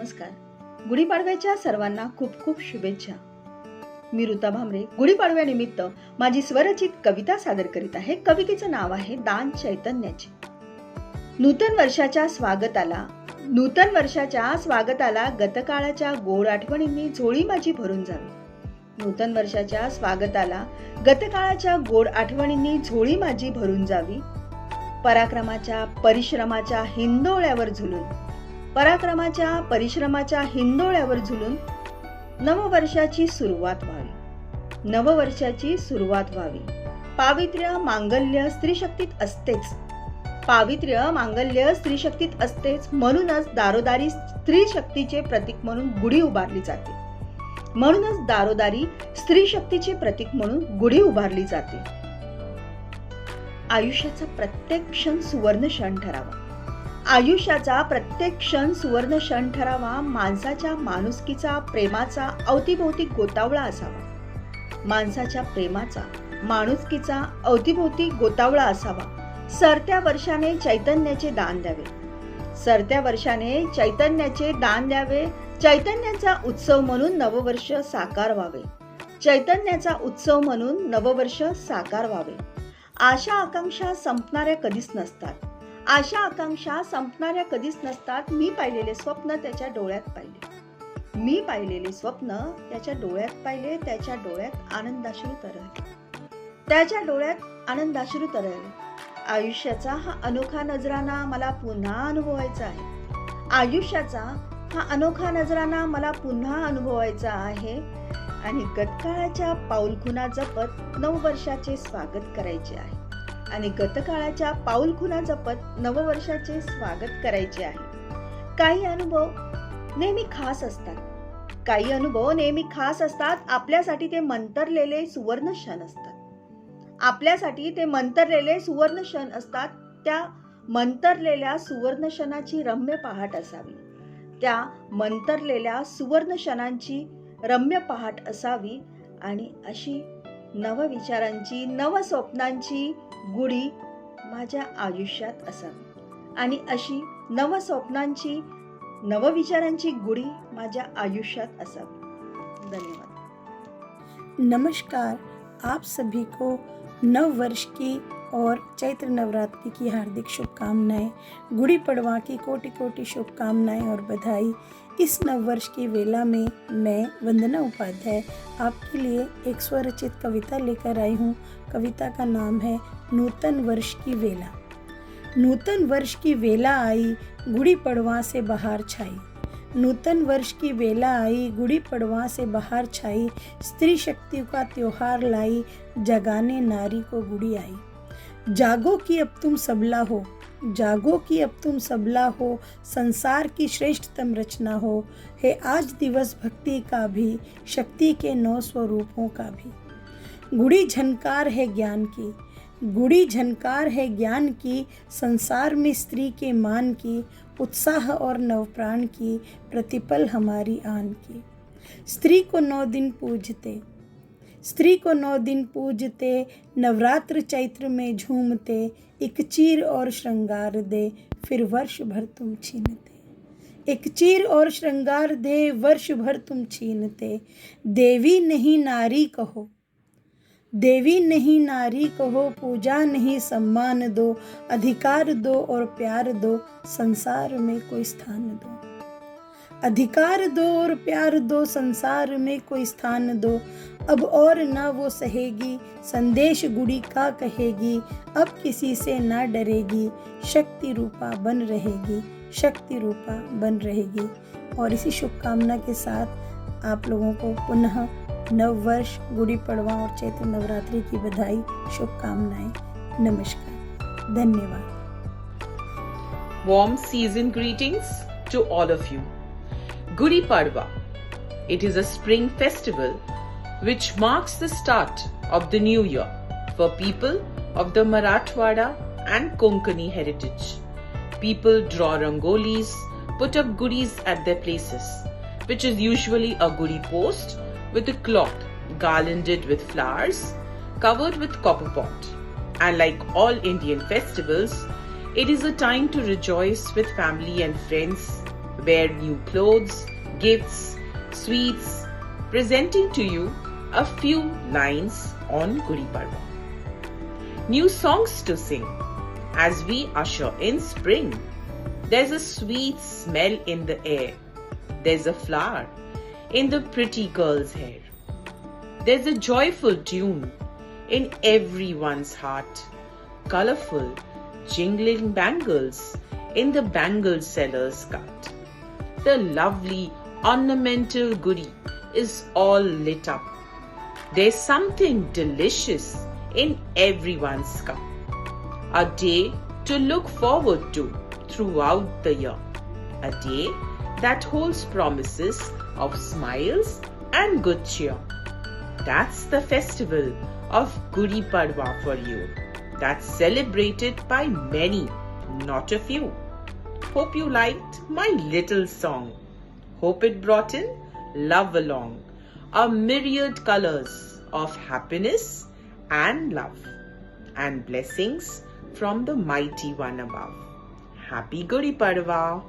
नमस्कार. गुढीपाडव्याच्या सर्वांना खूप खूप शुभेच्छा. मी ऋता भामरे गुढीपाडव्यानिमित्त माझी स्वरचित कविता सादर करीत आहे. कवितेचं नाव आहे दान चैतन्याचे. नूतन वर्षाच्या स्वागताला गतकाळाच्या गोड आठवणींनी झोळी माझी भरून जावी. नूतन वर्षाच्या स्वागताला गतकाळाच्या गोड आठवणींनी झोळी माझी भरून जावी. पराक्रमाच्या परिश्रमाच्या हिंदोळ्यावर झुलून नववर्षाची सुरुवात व्हावी. पावित्र्य मांगल्य स्त्रीशक्तीत असतेच. म्हणूनच दारोदारी स्त्रीशक्तीचे प्रतीक म्हणून गुढी उभारली जाते. आयुष्याचा प्रत्येक क्षण सुवर्ण क्षण ठरावा. माणसाच्या माणुसकीचा प्रेमाचा अवतीभोवती गोतावळा असावा. सरत्या वर्षाने चैतन्याचे दान द्यावे. चैतन्याचा उत्सव म्हणून नववर्ष साकार व्हावे. आशा आकांक्षा संपणाऱ्या कधीच नसतात. मी पाहिलेले स्वप्न त्याच्या डोळ्यात पाहिले. त्याच्या डोळ्यात आनंदाश्रू तरळले. आयुष्याचा हा अनोखा नजराना मला पुन्हा अनुभवायचा आहे. आणि गतकाळाच्या पाऊलखुणा जपत नववर्षाचे स्वागत करायचे आहे. काही अनुभव नेहमी खास असतात. आपल्यासाठी ते मंतरलेले सुवर्ण क्षण असतात. त्या मंतरलेल्या सुवर्ण क्षणाची रम्य पहाट असावी. आणि अशी नवविचारांची नवस्वप्नांची गुढी माझ्या आयुष्यात असावी. धन्यवाद. नमस्कार, आप सभी को नव वर्ष की और चैत्र नवरात्रि की हार्दिक शुभकामनाएं. गुड़ी पड़वा की कोटि कोटि शुभकामनाएं और बधाई. इस नववर्ष की वेला में मैं वंदना उपाध्याय आपके लिए एक स्वरचित कविता लेकर आई हूँ. कविता का नाम है नूतन वर्ष की वेला. नूतन वर्ष की वेला आई, गुड़ी पड़वा से बहार छाई. नूतन वर्ष की वेला आई, गुड़ी पड़वा से बहार छाई. स्त्री शक्ति का त्योहार लाई, जगाने नारी को गुड़ी आई. जागो कि अब तुम सबला हो, संसार की श्रेष्ठतम रचना हो. है आज दिवस भक्ति का भी, शक्ति के 9 स्वरूपों का भी. गुड़ी झनकार है ज्ञान की, संसार में स्त्री के मान की. उत्साह और नवप्राण की, प्रतिपल हमारी आन की. स्त्री को 9 दिन पूजते, नवरात्र चैत्र में झूमते. एक चीर और श्रृंगार दे, फिर वर्ष भर तुम छीनते. देवी नहीं नारी कहो, पूजा नहीं सम्मान दो. अधिकार दो और प्यार दो, संसार में कोई स्थान दो. अब और न वो सहेगी, संदेश गुड़ी का कहेगी. अब किसी से ना डरेगी, शक्ति रूपा बन रहेगी. और इसी शुभकामना के साथ आप लोगों को पुनः नव वर्ष, गुड़ी पड़वा और चैत्र नवरात्रि की बधाई, शुभकामनाएं. नमस्कार, धन्यवाद. Warm season greetings to all of you. Gudi Padwa. It is a spring festival which marks the start of the new year for people of the Marathwada and Konkani heritage. People draw rangolis, put up goodies at their places, which is usually a gudi post with a cloth garlanded with flowers, covered with copper pot. And like all Indian festivals, it is a time to rejoice with family and friends, wear new clothes, gifts, sweets, presenting to you a few lines on Gudi Padwa. New songs to sing as we usher in spring. There's a sweet smell in the air. There's a flower in the pretty girl's hair. There's a joyful tune in everyone's heart. Colorful, jingling bangles in the bangle seller's cart. The lovely ornamental Gudi is all lit up. There's something delicious in everyone's cup. A day to look forward to throughout the year. A day that holds promises of smiles and good cheer. That's the festival of Gudi Padwa for you. That's celebrated by many, not a few. Hope you liked my little song. Hope it brought in love along. A myriad colors of happiness and love. And blessings from the mighty one above. Happy Gudi Padwa!